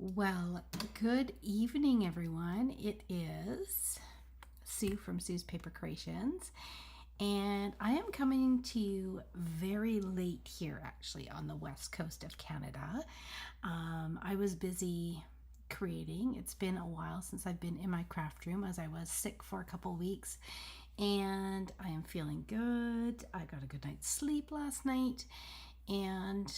Well, good evening, everyone. It is Sue from Sue's Paper Creations, and I am coming to you very late here, actually, on the west coast of Canada. I was busy creating. It's been a while since I've been in my craft room as I was sick for a couple weeks, and I am feeling good. I got a good night's sleep last night, and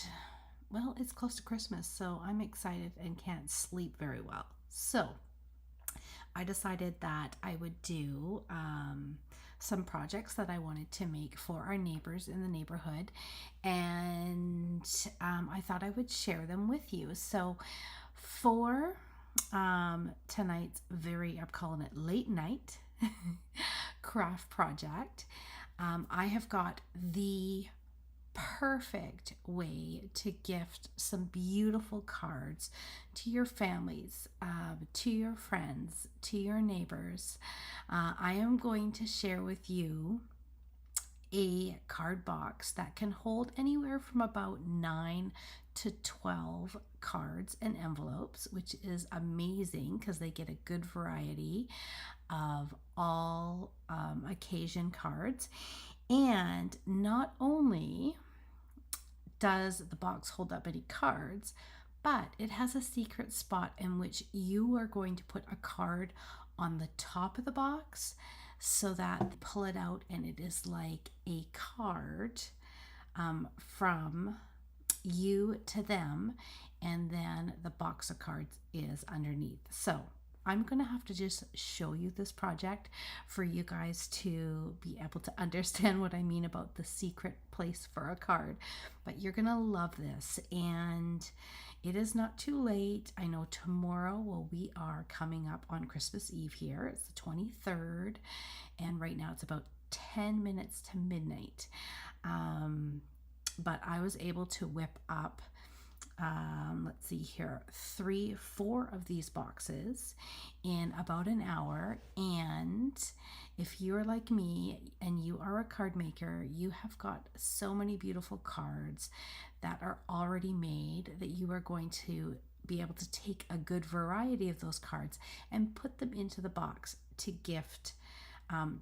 well, it's close to Christmas, so I'm excited and can't sleep very well. So I decided that I would do some projects that I wanted to make for our neighbors in the neighborhood, and I thought I would share them with you. So for tonight's I'm calling it late night craft project, I have got the perfect way to gift some beautiful cards to your families, to your friends, to your neighbors. I am going to share with you a card box that can hold anywhere from about 9 to 12 cards and envelopes, which is amazing because they get a good variety of all occasion cards. And not only does the box hold up any cards, but it has a secret spot in which you are going to put a card on the top of the box so that you pull it out and it is like a card from you to them, and then the box of cards is underneath. So I'm going to have to just show you this project for you guys to be able to understand what I mean about the secret place for a card. But you're going to love this, and it is not too late. I know tomorrow, well, we are coming up on Christmas Eve here. It's the 23rd, and right now it's about 10 minutes to midnight. But I was able to whip up let's see here, 4 of these boxes in about an hour. And if you're like me and you are a card maker, you have got so many beautiful cards that are already made that you are going to be able to take a good variety of those cards and put them into the box to gift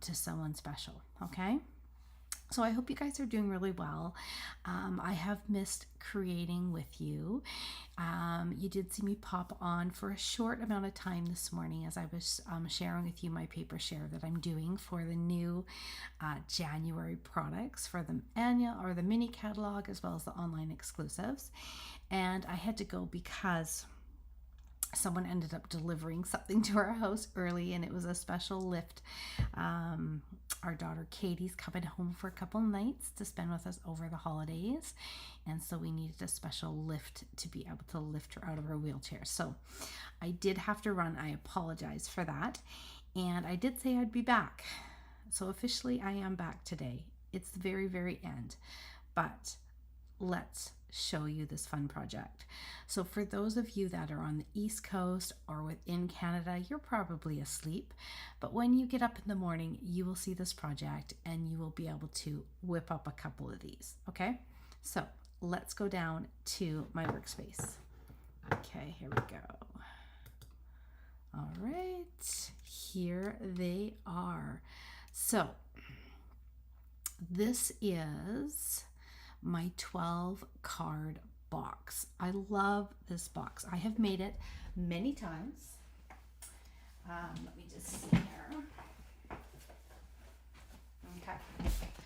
to someone special. Okay. So I hope you guys are doing really well. I have missed creating with you. You did see me pop on for a short amount of time this morning as I was sharing with you my paper share that I'm doing for the new January products for the annual or the mini catalog, as well as the online exclusives. And I had to go because someone ended up delivering something to our house early, and it was a special lift. Our daughter Katie's coming home for a couple nights to spend with us over the holidays, and so we needed a special lift to be able to lift her out of her wheelchair. So I did have to run. I apologize for that, and I did say I'd be back. So officially I am back today. It's the very, very end, but let's show you this fun project. So for those of you that are on the East Coast or within Canada, you're probably asleep, but when you get up in the morning, you will see this project and you will be able to whip up a couple of these. Okay, so let's go down to my workspace. Okay, here we go. All right, here they are. So this is my 12 card box. I love this box. I have made it many times. Let me just see here. Okay,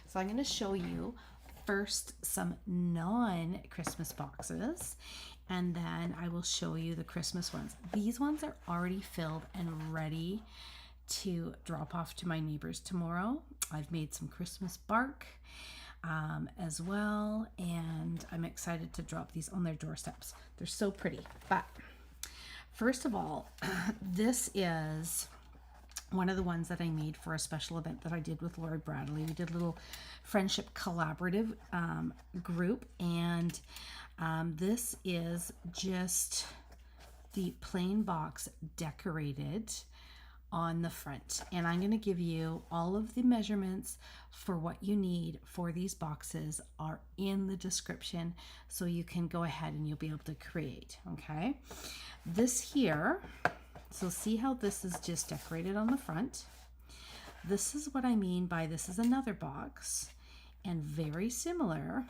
so I'm going to show you first some non-Christmas boxes, and then I will show you the Christmas ones. These ones are already filled and ready to drop off to my neighbors tomorrow. I've made some Christmas bark as well, and I'm excited to drop these on their doorsteps. They're so pretty. But first of all, this is one of the ones that I made for a special event that I did with Lori Bradley. We did a little friendship collaborative group, and this is just the plain box decorated on the front. And I'm going to give you all of the measurements for what you need for these boxes are in the description, so you can go ahead and you'll be able to create. Okay, this here, so see how this is just decorated on the front. This is what I mean by this is another box and very similar,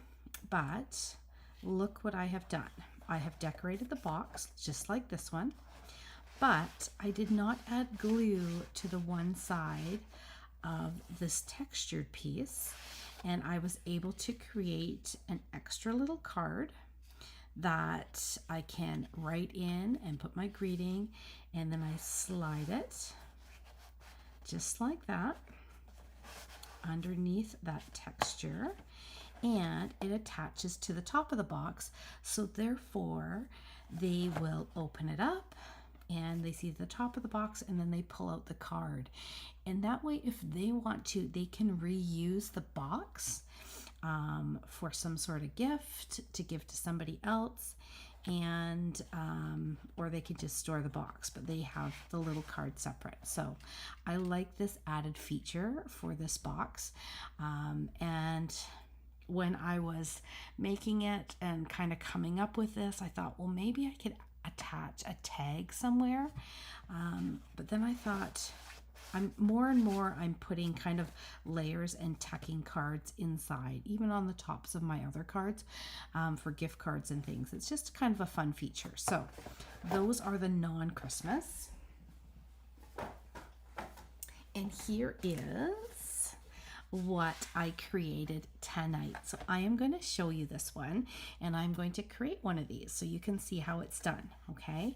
but look what I have done. I have decorated the box just like this one, but I did not add glue to the one side of this textured piece, and I was able to create an extra little card that I can write in and put my greeting, and then I slide it just like that underneath that texture, and it attaches to the top of the box, so therefore they will open it up and they see the top of the box, and then they pull out the card, and that way if they want to, they can reuse the box for some sort of gift to give to somebody else, and or they could just store the box, but they have the little card separate. So I like this added feature for this box, and when I was making it and kind of coming up with this, I thought, well, maybe I could attach a tag somewhere, but then I thought, I'm more and more I'm putting kind of layers and tucking cards inside, even on the tops of my other cards, for gift cards and things. It's just kind of a fun feature. So those are the non-Christmas, and here is what I created tonight. So I am going to show you this one, and I'm going to create one of these so you can see how it's done. Okay,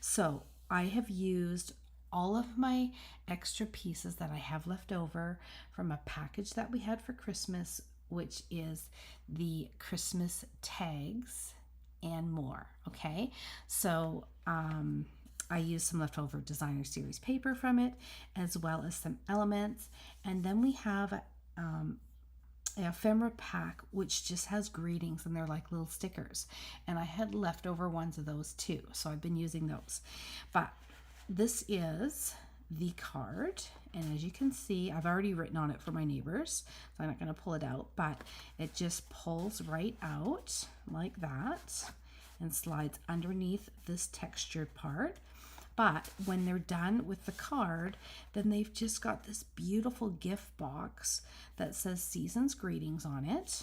so I have used all of my extra pieces that I have left over from a package that we had for Christmas, which is the Christmas tags and more. Okay, so I used some leftover designer series paper from it, as well as some elements, and then we have an ephemera pack which just has greetings, and they're like little stickers, and I had leftover ones of those too, so I've been using those. But this is the card, and as you can see, I've already written on it for my neighbors, so I'm not going to pull it out, but it just pulls right out like that and slides underneath this textured part. But when they're done with the card, then they've just got this beautiful gift box that says Season's Greetings on it,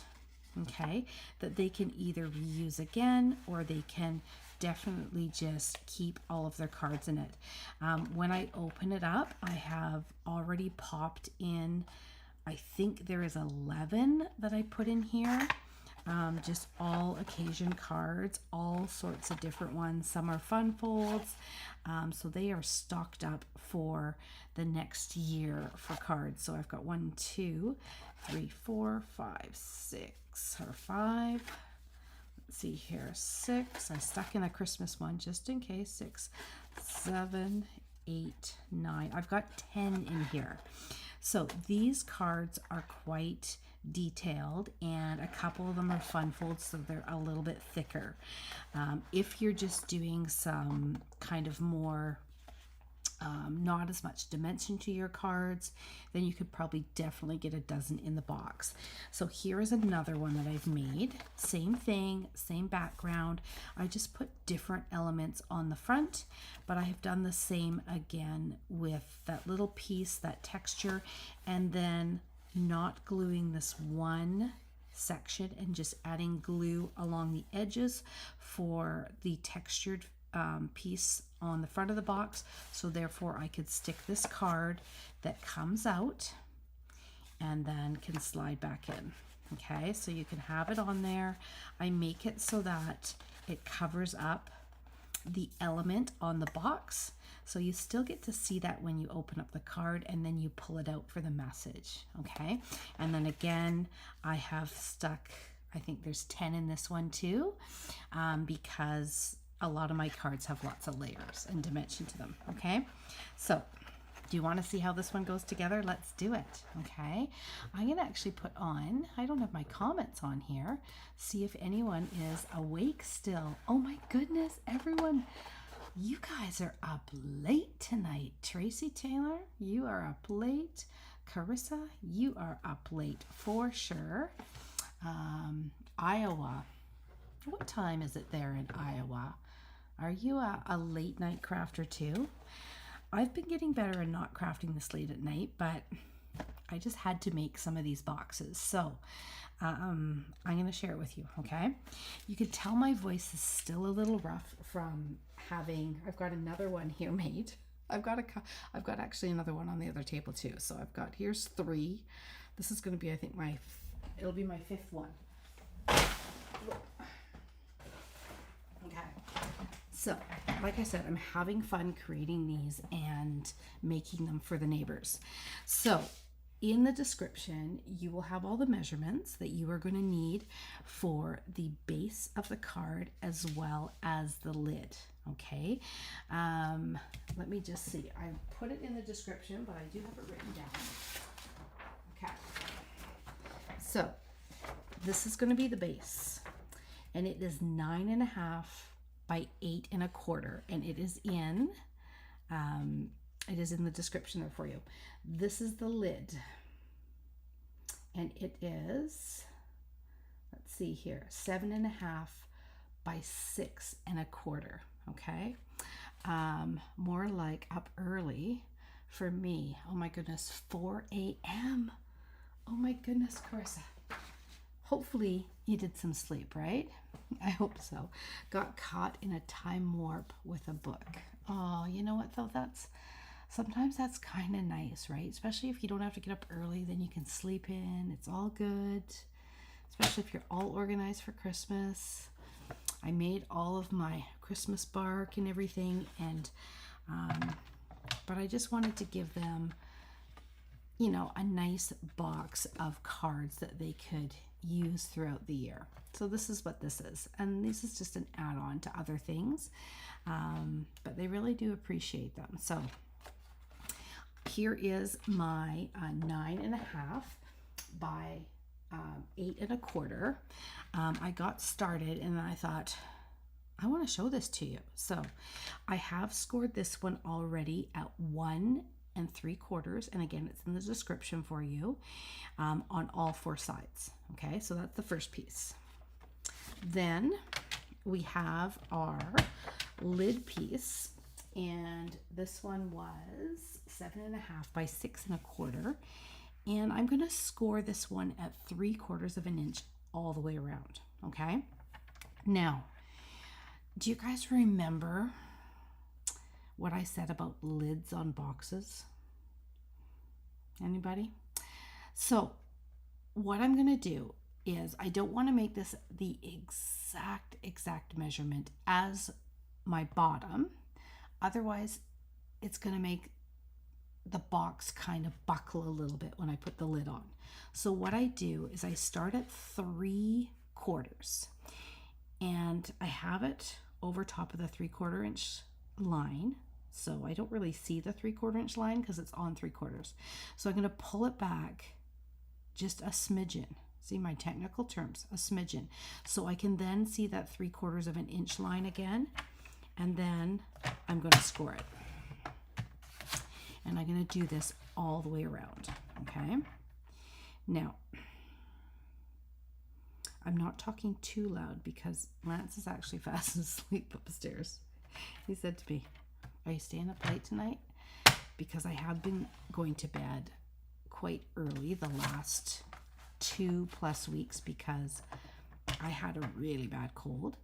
okay, that they can either reuse again, or they can definitely just keep all of their cards in it. When I open it up, I have already popped in, I think there is 11 that I put in here. Just all occasion cards, all sorts of different ones. Some are fun folds, so they are stocked up for the next year for cards. So I've got 1, 2, 3, 4, 5, 6, or 5. Let's see here, 6. I stuck in a Christmas one just in case. 6, 7, 8, 9. I've got 10 in here. So these cards are quite detailed, and a couple of them are fun folds, so they're a little bit thicker. If you're just doing some kind of more not as much dimension to your cards, then you could probably definitely get a dozen in the box. So here is another one that I've made. Same thing, same background. I just put different elements on the front, but I have done the same again with that little piece, that texture, and then not gluing this one section and just adding glue along the edges for the textured piece on the front of the box, so therefore I could stick this card that comes out and then can slide back in. Okay, so you can have it on there. I make it so that it covers up the element on the box, so you still get to see that when you open up the card, and then you pull it out for the message. Okay, and then again I have stuck, I think there's 10 in this one too, because a lot of my cards have lots of layers and dimension to them. Okay, so do you want to see how this one goes together? Let's do it. Okay, I'm going to actually put on, I don't have my comments on here, see if anyone is awake still. Oh my goodness, everyone, You guys are up late tonight. Tracy Taylor, you are up late. Carissa, you are up late for sure. Iowa, what time is it there in Iowa? Are you a late night crafter too? I've been getting better at not crafting this late at night, but I just had to make some of these boxes. So I'm going to share it with you, okay? You can tell my voice is still a little rough from having, I've got another one here made. I've got actually another one on the other table too. So here's 3. This is going to be, I think it'll be my 5th one. Okay. So, like I said, I'm having fun creating these and making them for the neighbors. So, in the description, you will have all the measurements that you are going to need for the base of the card as well as the lid, okay? Let me just see. I put it in the description, but I do have it written down. Okay. So, this is going to be the base, and it is 9.5 by 8 1/4, and it is in the description there for you. This is the lid, and it is, let's see here, 7.5 by 6 1/4. Okay, more like up early for me. Oh my goodness, 4 a.m. Oh my goodness, Carissa. Hopefully you did some sleep, right? I hope so. Got caught in a time warp with a book. Oh, you know what though? Sometimes that's kind of nice, right? Especially if you don't have to get up early, then you can sleep in. It's all good. Especially if you're all organized for Christmas. I made all of my Christmas bark and everything, and but I just wanted to give them, you know, a nice box of cards that they could use throughout the year. So this is what this is, and this is just an add-on to other things, but they really do appreciate them. So here is my 9.5 by 8 1/4. I got started and I thought, I want to show this to you. So I have scored this one already at 1 3/4, and again, it's in the description for you, on all 4 sides. Okay, so that's the first piece. Then we have our lid piece, and this one was 7.5 by 6 1/4, and I'm going to score this one at 3/4 of an inch all the way around. Okay, now, do you guys remember what I said about lids on boxes? Anybody? So what I'm going to do is, I don't want to make this the exact measurement as my bottom. Otherwise, it's going to make the box kind of buckle a little bit when I put the lid on. So what I do is I start at 3/4, and I have it over top of the 3/4 inch line. So I don't really see the 3/4 inch line because it's on 3/4. So I'm going to pull it back just a smidgen. See my technical terms, a smidgen. So I can then see that 3/4 of an inch line again, and then I'm going to score it. And I'm going to do this all the way around, okay? Now, I'm not talking too loud because Lance is actually fast asleep upstairs. He said to me, "Are you staying up late tonight?" Because I have been going to bed quite early the last 2+ weeks because I had a really bad cold.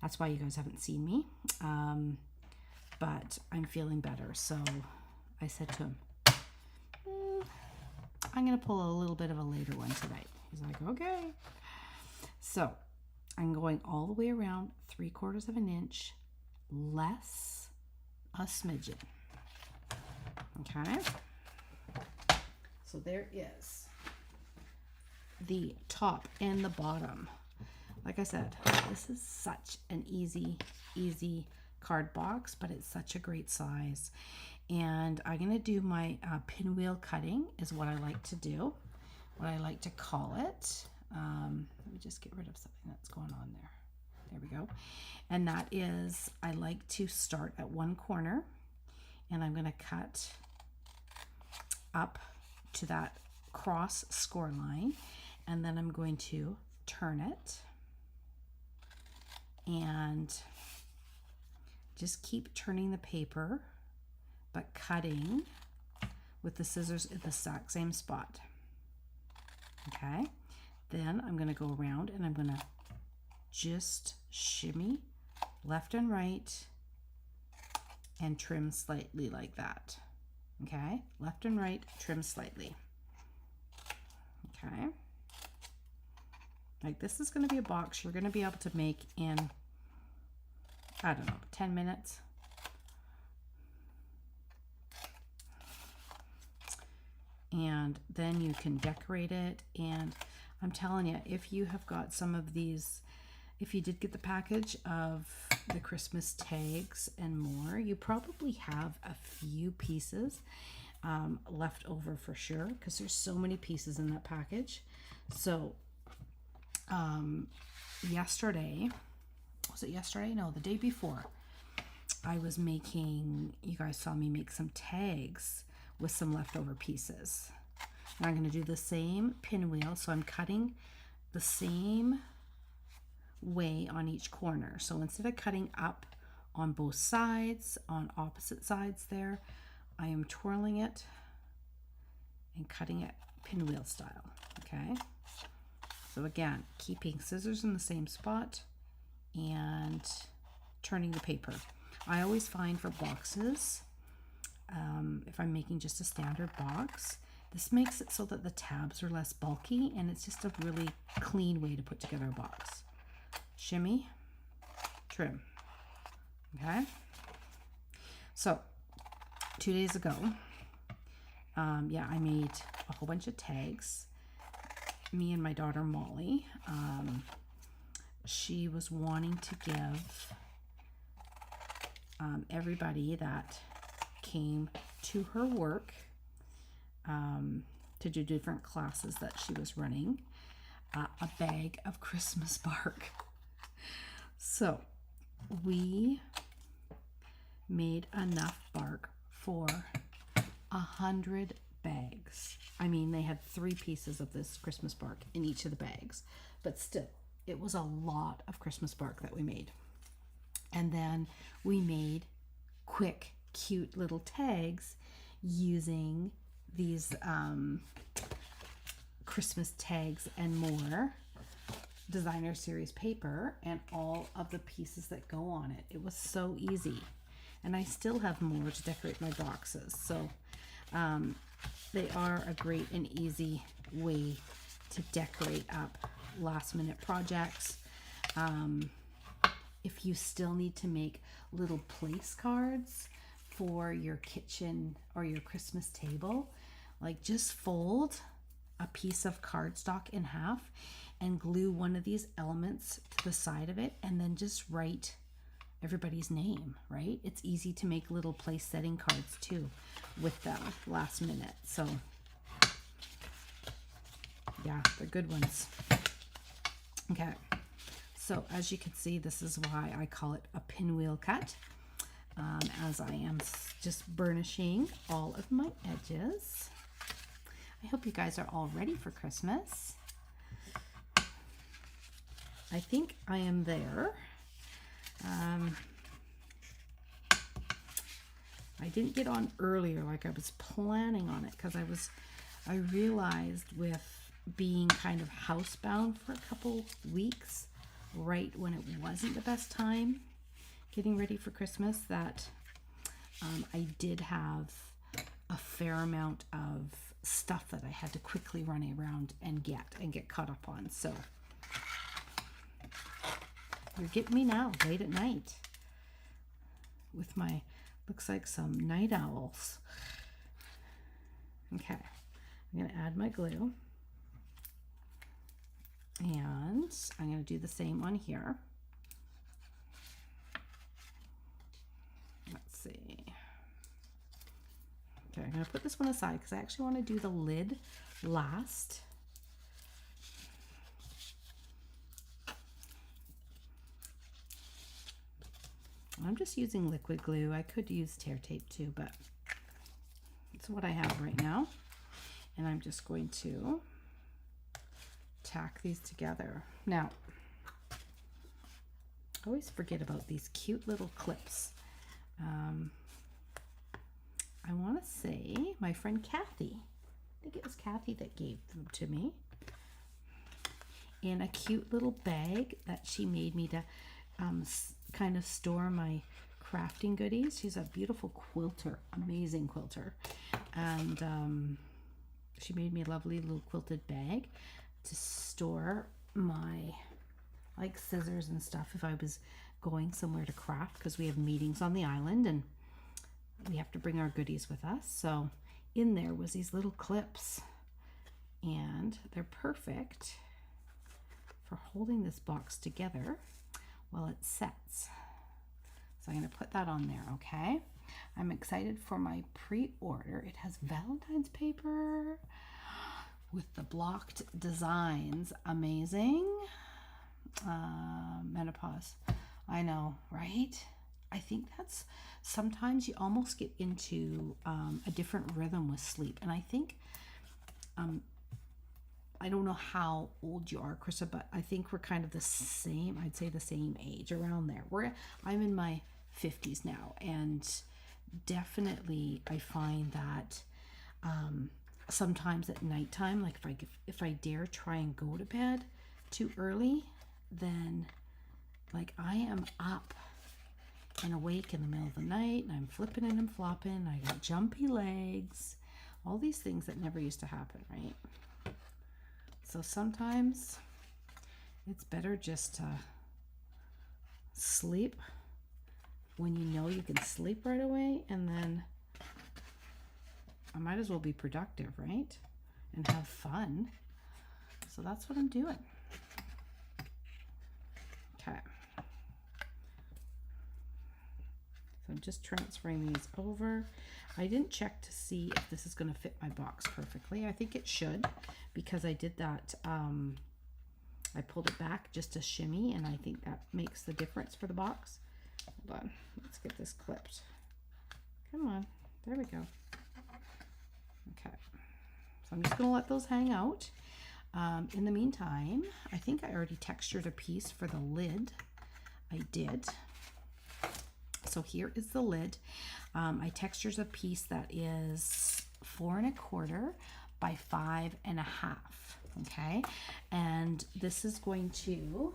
That's why you guys haven't seen me. But I'm feeling better. So I said to him, I'm going to pull a little bit of a later one tonight. He's like, okay. So I'm going all the way around 3/4 of an inch, less a smidgen. Okay. So there is the top and the bottom. Like I said, this is such an easy card box, but it's such a great size. And I'm going to do my pinwheel cutting is what I like to do, what I like to call it. Let me just get rid of something that's going on there. There we go. And that is, I like to start at one corner, and I'm going to cut up to that cross score line, and then I'm going to turn it and just keep turning the paper, but cutting with the scissors at the exact same spot. Okay, then I'm going to go around and I'm going to just shimmy left and right and trim slightly like that. Okay, left and right, trim slightly. Okay, like this is going to be a box you're going to be able to make in, I don't know, 10 minutes. And then you can decorate it. And I'm telling you, if you have got some of these, if you did get the package of the Christmas tags and more, you probably have a few pieces left over for sure, because there's so many pieces in that package. So yesterday, was it yesterday? No, the day before, I was making, you guys saw me make some tags with some leftover pieces. And I'm going to do the same pinwheel, so I'm cutting the same way on each corner. So instead of cutting up on both sides, on opposite sides there, I am twirling it and cutting it pinwheel style. Okay, so again, keeping scissors in the same spot and turning the paper. I always find for boxes, if I'm making just a standard box, this makes it so that the tabs are less bulky, and it's just a really clean way to put together a box. Shimmy, trim. Okay, so 2 days ago, yeah, I made a whole bunch of tags. Me and my daughter Molly, she was wanting to give everybody that came to her work to do different classes that she was running a bag of Christmas bark. So we made enough bark for 100 bags. I mean, they had 3 pieces of this Christmas bark in each of the bags, but still, it was a lot of Christmas bark that we made. And then we made quick, cute little tags using these Christmas tags and more designer series paper and all of the pieces that go on it. It was so easy. And I still have more to decorate my boxes. So they are a great and easy way to decorate up last minute projects. If you still need to make little place cards for your kitchen or your Christmas table, like just fold a piece of cardstock in half and glue one of these elements to the side of it, and then just write everybody's name, right? It's easy to make little place setting cards too with them last minute. So yeah, they're good ones. Okay, so as you can see, this is why I call it a pinwheel cut, as I am just burnishing all of my edges. I hope you guys are all ready for Christmas. I think I am there. I didn't get on earlier like I was planning on it, because I realized with being kind of housebound for a couple weeks, right when it wasn't the best time getting ready for Christmas, that I did have a fair amount of stuff that I had to quickly run around and get caught up on. So you're getting me now late at night with my, looks like some night owls. Okay, I'm going to add my glue, and I'm going to do the same on here. Let's see. Okay, I'm going to put this one aside because I actually want to do the lid last. I'm just using liquid glue. I could use tear tape too, but it's what I have right now. And I'm just going to tack these together. Now, I always forget about these cute little clips. I want to say my friend Kathy, I think it was Kathy that gave them to me, in a cute little bag that she made me to kind of store my crafting goodies. She's a beautiful quilter, amazing quilter, and she made me a lovely little quilted bag to store my like scissors and stuff if I was going somewhere to craft, because we have meetings on the island and we have to bring our goodies with us. So in there was these little clips, and they're perfect for holding this box together while it sets. So I'm going to put that on there, okay? I'm excited for my pre-order. It has Valentine's paper with the blocked designs. Amazing. Menopause. I know, right? I think that's sometimes you almost get into a different rhythm with sleep. And I think, I don't know how old you are, Krista, but I think we're kind of the same, I'd say the same age, around there. I'm in my 50s now, and definitely I find that sometimes at nighttime, like if I dare try and go to bed too early, then like I am up and awake in the middle of the night, and I'm flipping and I'm flopping. I got jumpy legs, all these things that never used to happen, right? So sometimes it's better just to sleep when you know you can sleep right away, and then I might as well be productive, right? And have fun. So that's what I'm doing. Okay. So I'm just transferring these over. I didn't check to see if this is going to fit my box perfectly. I think it should, because I did that. I pulled it back just a shimmy, and I think that makes the difference for the box. Hold on. Let's get this clipped. Come on. There we go. Okay. So I'm just going to let those hang out. In the meantime, I think I already textured a piece for the lid. I did. So here is the lid. I textured a piece that is 4 1/4 by 5 1/2. Okay, and this is going to,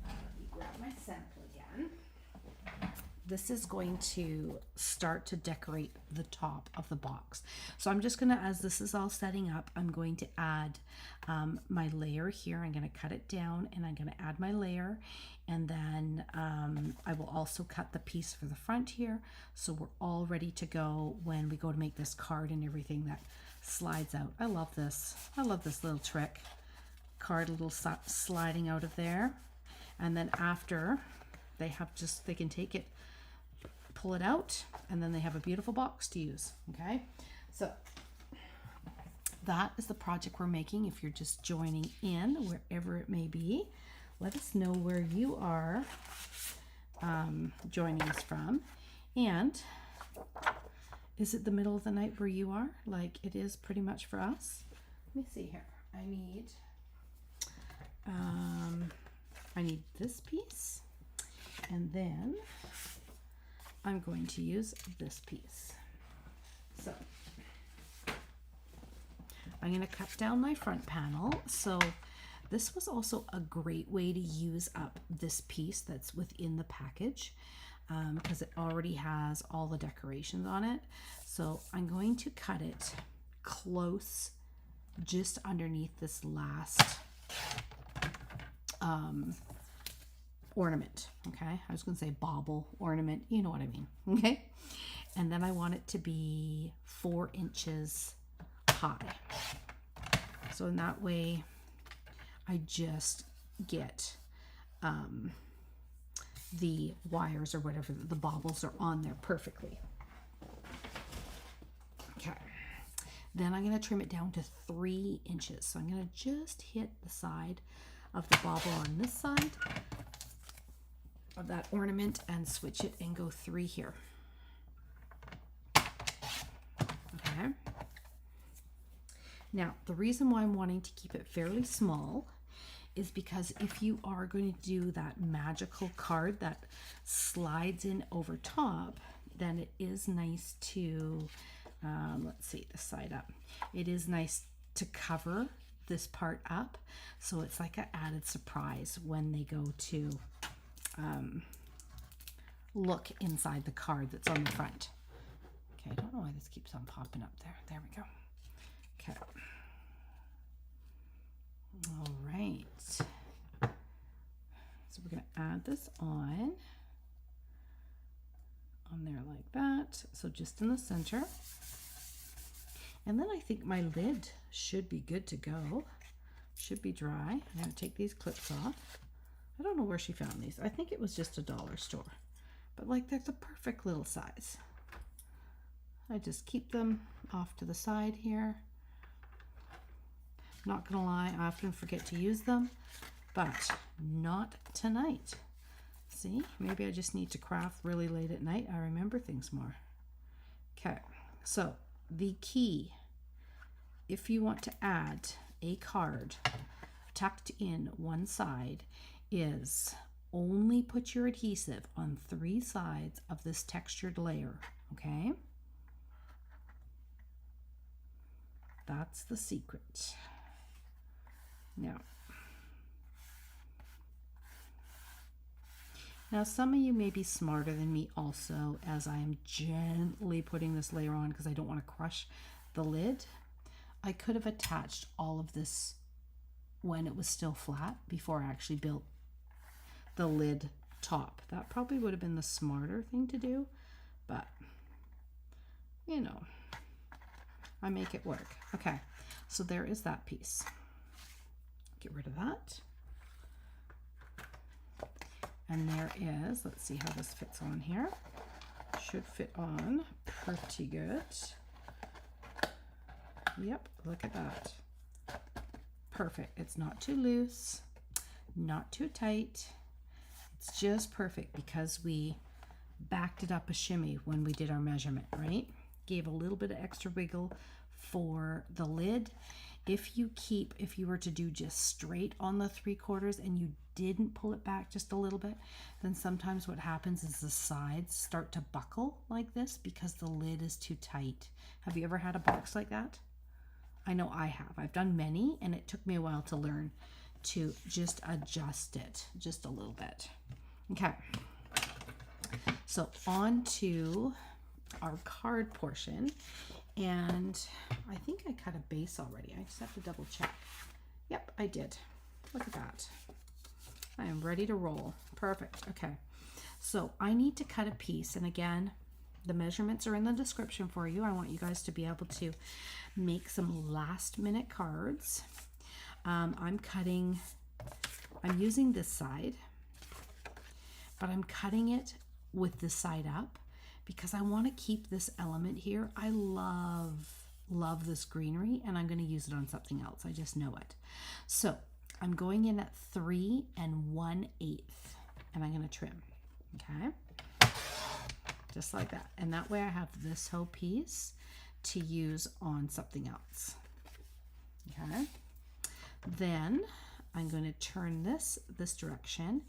let me grab my sample again. This is going to start to decorate the top of the box. So I'm just gonna, as this is all setting up, I'm going to add my layer here. I'm gonna cut it down, and I'm gonna add my layer, and then I will also cut the piece for the front here, so we're all ready to go when we go to make this card and everything that slides out. I love this. I love this little trick. Card little sliding out of there, and then after they can take it, pull it out, and then they have a beautiful box to use. Okay, so that is the project we're making. If you're just joining in, wherever it may be, let us know where you are joining us from, and is it the middle of the night where you are, like it is pretty much for us? Let me see here. I need this piece, and then I'm going to use this piece. So I'm going to cut down my front panel. So this was also a great way to use up this piece that's within the package, because it already has all the decorations on it. So I'm going to cut it close just underneath this last ornament. Okay, I was going to say bauble ornament, you know what I mean. Okay, and then I want it to be 4 inches high, so in that way I just get the wires or whatever, the baubles are on there perfectly. Okay, then I'm going to trim it down to 3 inches. So I'm going to just hit the side of the bauble on this side, of that ornament and switch it and go 3 here. Okay. Now, the reason why I'm wanting to keep it fairly small is because if you are going to do that magical card that slides in over top, then it is nice to, let's see, the side up. It is nice to cover this part up, so it's like an added surprise when they go to look inside the card that's on the front. Okay, I don't know why this keeps on popping up there. There we go. Okay. All right. So we're going to add this on there like that. So just in the center. And then I think my lid should be good to go. Should be dry. I'm going to take these clips off. I don't know where she found these. I think it was just a dollar store. But like, that's a perfect little size. I just keep them off to the side here. Not gonna lie, I often forget to use them, but not tonight. See, maybe I just need to craft really late at night. I remember things more. Okay, so the key, if you want to add a card tucked in one side, is only put your adhesive on 3 sides of this textured layer, okay? That's the secret. Now some of you may be smarter than me also, as I am gently putting this layer on because I don't want to crush the lid. I could have attached all of this when it was still flat before I actually built the lid top. That probably would have been the smarter thing to do, but you know, I make it work. Okay, so there is that piece. Get rid of that. And there is, let's see how this fits on here. Should fit on pretty good. Yep, look at that. Perfect. It's not too loose, not too tight. It's just perfect because we backed it up a shimmy when we did our measurement, right? Gave a little bit of extra wiggle for the lid. If you were to do just straight on the 3/4 and you didn't pull it back just a little bit, then sometimes what happens is the sides start to buckle like this because the lid is too tight. Have you ever had a box like that? I know I have. I've done many, and it took me a while to learn to just adjust it just a little bit. Okay, so on to our card portion. And I think I cut a base already. I just have to double check. Yep, I did. Look at that. I am ready to roll. Perfect. Okay. So I need to cut a piece. And again, the measurements are in the description for you. I want you guys to be able to make some last minute cards. I'm using this side, but I'm cutting it with this side up, because I want to keep this element here. I love this greenery, and I'm going to use it on something else. I just know it. So I'm going in at 3 1/8, and I'm going to trim. Okay, just like that. And that way I have this whole piece to use on something else. Okay, then I'm going to turn this direction,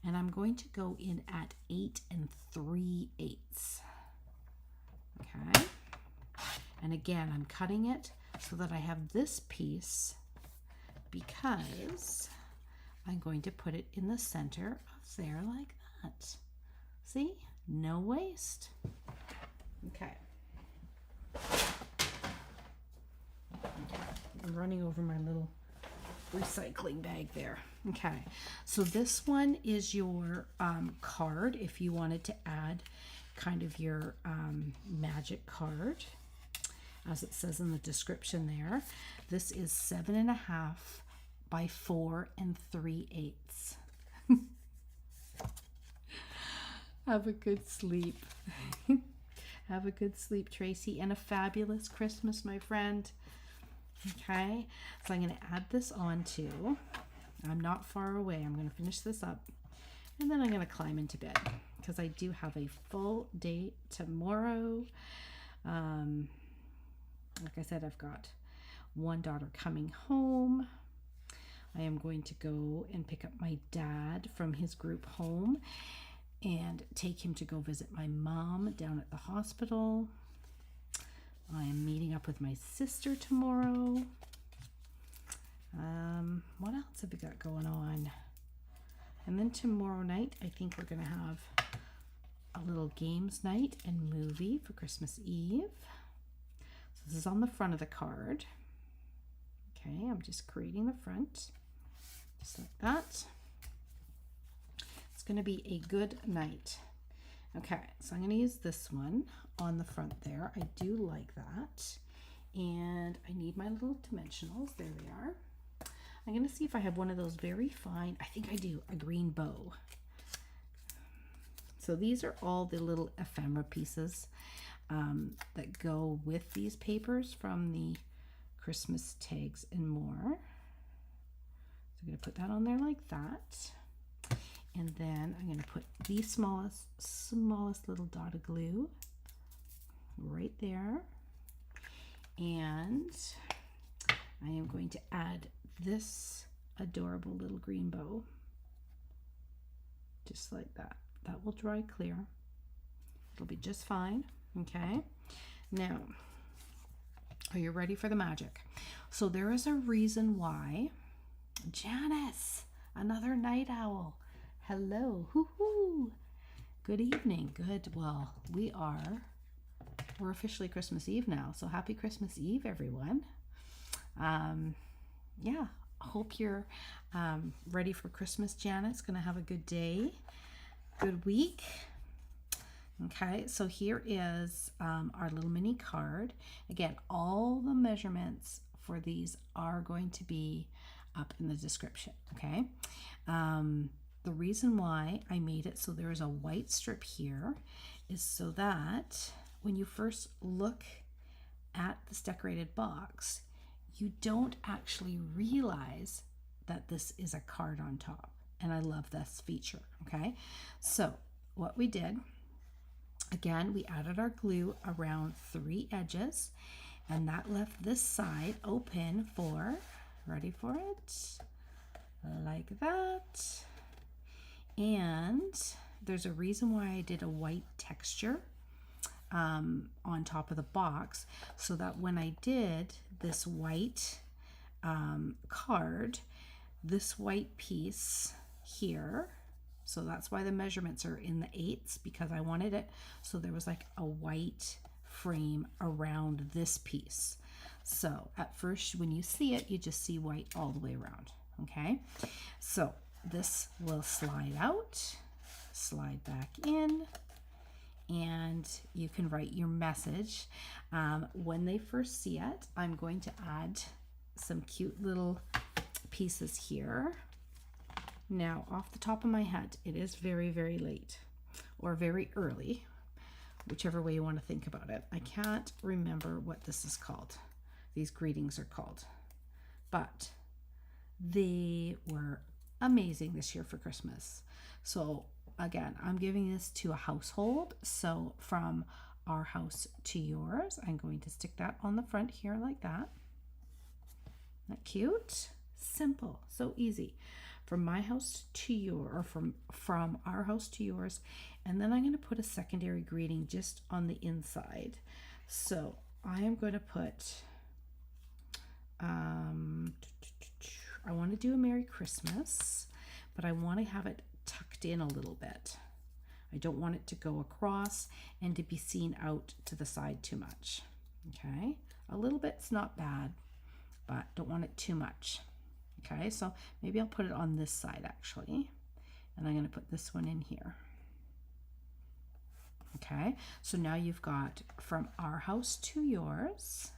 and I'm going to go in at 8 3/8. Okay, and again, I'm cutting it so that I have this piece, because I'm going to put it in the center of there like that. See? No waste. Okay. I'm running over my little recycling bag there. Okay, so this one is your card if you wanted to add kind of your magic card, as it says in the description there. This is 7.5 by 4 3/8. Have a good sleep. Have a good sleep, Tracy, and a fabulous Christmas, my friend. Okay, so I'm going to add this on too. I'm not far away. I'm going to finish this up, And then I'm going to climb into bed because I do have a full day tomorrow. Like I said, I've got one daughter coming home. I am going to go and pick up my dad from his group home and take him to go visit my mom down at the hospital. I am meeting up with my sister tomorrow. What else have we got going on? And then tomorrow night, I think we're going to have a little games night and movie for Christmas Eve. So this is on the front of the card. Okay, I'm just creating the front, just like that. It's going to be a good night. Okay, so I'm going to use this one on the front there. I do like that. And I need my little dimensionals. There they are. I'm going to see if I have one of those very fine, I think I do, a green bow. So these are all the little ephemera pieces that go with these papers from the Christmas tags and more. So I'm going to put that on there like that. And then I'm going to put the smallest little dot of glue right there. And I am going to add this adorable little green bow. Just like that. That will dry clear. It'll be just fine. Okay. Now, are you ready for the magic? So there is a reason why. Janice, another night owl. Hello. Hoo-hoo. Good evening. Good. Well, we're officially Christmas Eve now. So happy Christmas Eve, everyone. Yeah, hope you're ready for Christmas, Janet's gonna have a good day, good week. Okay, so here is our little mini card. Again, all the measurements for these are going to be up in the description, okay? The reason why I made it so there is a white strip here is so that when you first look at this decorated box, you don't actually realize that this is a card on top. And I love this feature, okay? So what we did, again, we added our glue around 3 edges, and that left this side open for, ready for it? Like that. And there's a reason why I did a white texture on top of the box, so that when I did this white card, this white piece here, so that's why the measurements are in the 8ths, because I wanted it so there was like a white frame around this piece. So at first when you see it, you just see white all the way around. Okay, so this will slide out, slide back in, and you can write your message. When they first see it, I'm going to add some cute little pieces here. Now, off the top of my head, it is very, very late or very early, whichever way you want to think about it. I can't remember what this is called. These greetings are called, but they were amazing this year for Christmas. So again, I'm giving this to a household. So from our house to yours, I'm going to stick that on the front here like that. Isn't that cute? Simple, so easy. From my house to your, or from our house to yours. And then I'm going to put a secondary greeting just on the inside. So I am going to put, I want to do a Merry Christmas, but I want to have it tucked in a little bit. I don't want it to go across and to be seen out to the side too much. Okay, a little bit's not bad, but don't want it too much. Okay, so maybe I'll put it on this side actually, and I'm going to put this one in here. Okay, so now you've got from our house to yours,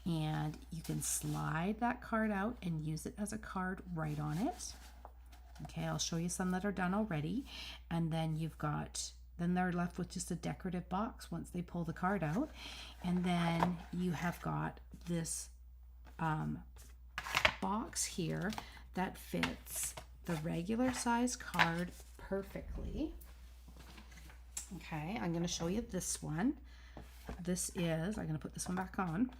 and you can slide that card out and use it as a card right on it. Okay, I'll show you some that are done already, and then you've got, then they're left with just a decorative box once they pull the card out, and then you have got this box here that fits the regular size card perfectly. Okay, I'm going to show you this one. This is, I'm going to put this one back on.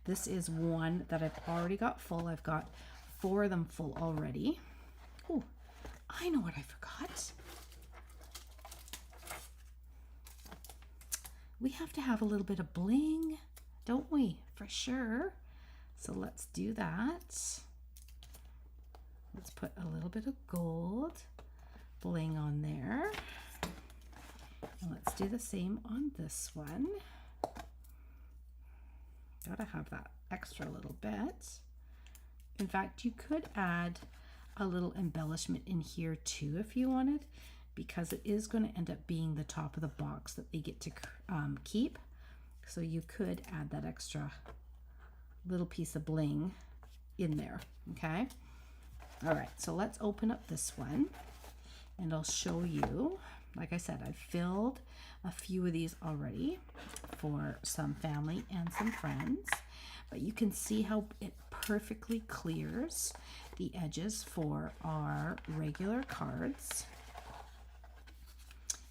This is one that I've already got full. I've got 4 of them full already. Oh, I know what I forgot. We have to have a little bit of bling, don't we? For sure. So let's do that. Let's put a little bit of gold bling on there. And let's do the same on this one. Gotta have that extra little bit. In fact, you could add a little embellishment in here too if you wanted, because it is going to end up being the top of the box that they get to keep. So you could add that extra little piece of bling in there, okay? All right, so let's open up this one and I'll show you. Like I said, I've filled a few of these already for some family and some friends, but you can see how it perfectly clears the edges for our regular cards.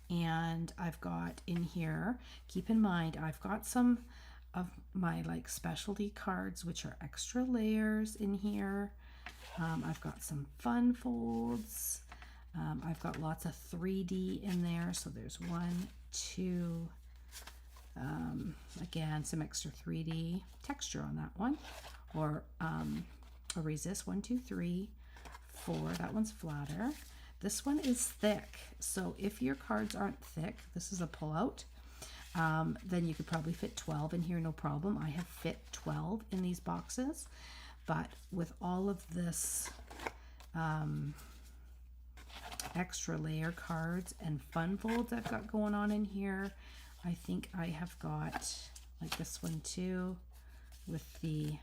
And I've got in here, keep in mind, I've got some of my like specialty cards, which are extra layers in here. I've got some fun folds. I've got lots of 3D in there. So there's 1, 2, again, some extra 3D texture on that one, or a resist, 1, 2, 3, 4. That one's flatter. This one is thick. So if your cards aren't thick, this is a pullout, then you could probably fit 12 in here, no problem. I have fit 12 in these boxes, but with all of this extra layer cards and fun folds I've got going on in here, I think I have got like this one too, with the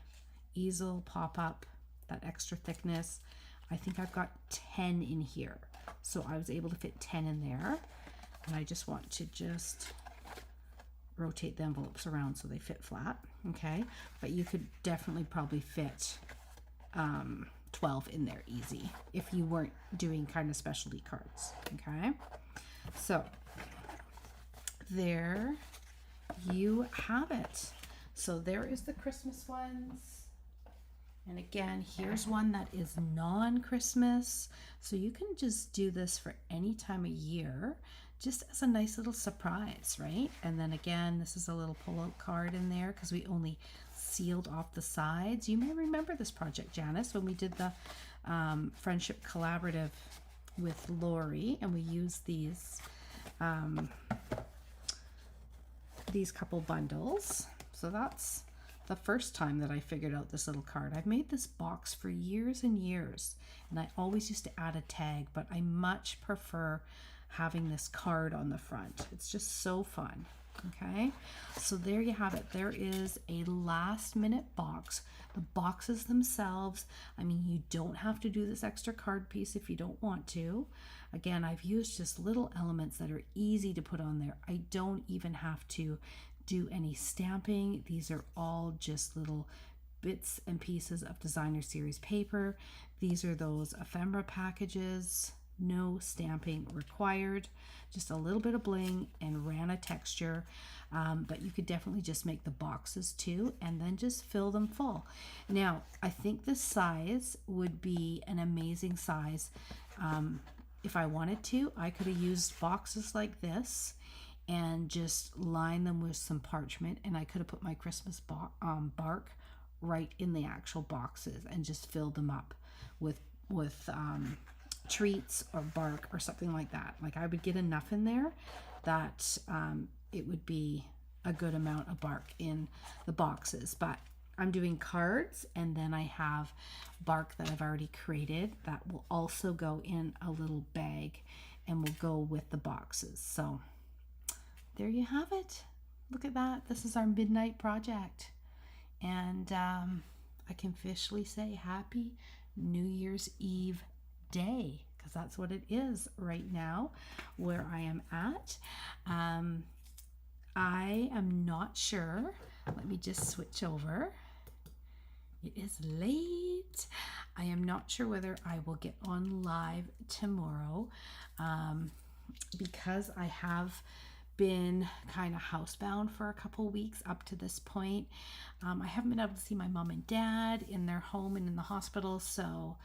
easel pop-up, that extra thickness. I think I've got 10 in here. So I was able to fit 10 in there. And I just want to just rotate the envelopes around so they fit flat, okay? But you could definitely probably fit 12 in there easy if you weren't doing kind of specialty cards, okay? So there you have it. So there is the Christmas ones. And again, here's one that is non-Christmas. So you can just do this for any time of year, just as a nice little surprise, right? And then again, this is a little pull-out card in there because we only sealed off the sides. You may remember this project, Janice, when we did the Friendship Collaborative with Lori, and we used these couple bundles. So that's the first time that I figured out this little card. I've made this box for years and years, and I always used to add a tag, but I much prefer having this card on the front. It's just so fun. Okay, so there you have it. There is a last minute box. The boxes themselves, I mean, you don't have to do this extra card piece if you don't want to. Again, I've used just little elements that are easy to put on there. I don't even have to do any stamping. These are all just little bits and pieces of designer series paper. These are those ephemera packages. No stamping required, just a little bit of bling and Rana texture, but you could definitely just make the boxes too and then just fill them full. Now I think this size would be an amazing size. If I wanted to, I could have used boxes like this and just line them with some parchment, and I could have put my Christmas bark right in the actual boxes and just filled them up with treats or bark or something like that. Like I would get enough in there that it would be a good amount of bark in the boxes. But I'm doing cards, and then I have bark that I've already created that will also go in a little bag and will go with the boxes. So there you have it. Look at that. This is our midnight project. And I can officially say Happy New Year's Eve day, because that's what it is right now where I am at. I am not sure. Let me just switch over. It is late. I am not sure whether I will get on live tomorrow because I have been kind of housebound for a couple weeks up to this point. I haven't been able to see my mom and dad in their home and in the hospital, so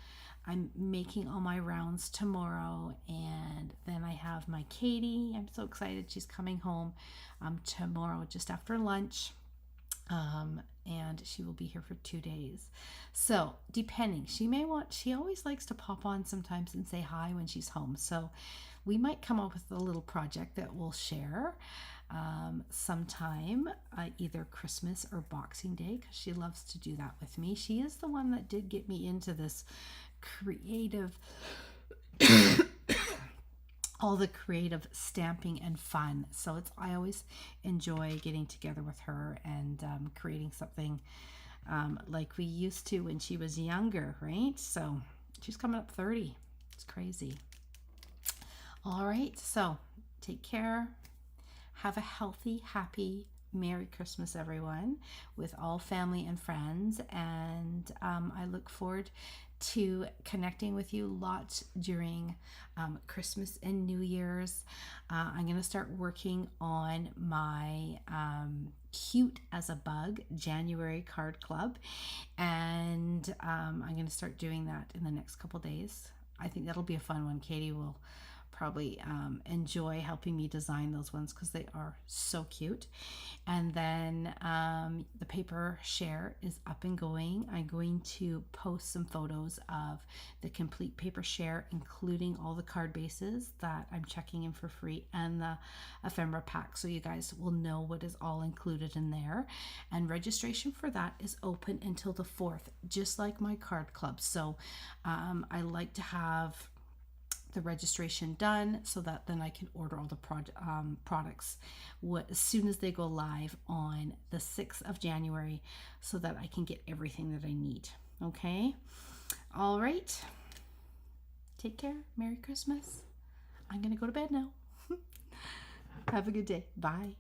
I'm making all my rounds tomorrow. And then I have my Katie. I'm so excited. She's coming home tomorrow just after lunch. And she will be here for 2 days. So depending, she always likes to pop on sometimes and say hi when she's home. So we might come up with a little project that we'll share sometime, either Christmas or Boxing Day, because she loves to do that with me. She is the one that did get me into this creative all the creative stamping and fun. So I always enjoy getting together with her and creating something like we used to when she was younger, right? So she's coming up 30. It's crazy. All right, so take care. Have a healthy, happy, Merry Christmas, everyone, with all family and friends. And I look forward to connecting with you lots during Christmas and New Year's. I'm going to start working on my Cute as a Bug January card club, and I'm going to start doing that in the next couple days. I think that'll be a fun one. Katie will probably enjoy helping me design those ones because they are so cute. And then the paper share is up and going. I'm going to post some photos of the complete paper share, including all the card bases that I'm checking in for free and the ephemera pack, so you guys will know what is all included in there. And registration for that is open until the 4th, just like my card club. So I like to have the registration done so that then I can order all the products as soon as they go live on the 6th of January, so that I can get everything that I need. Okay? All right. Take care. Merry Christmas. I'm going to go to bed now. Have a good day. Bye.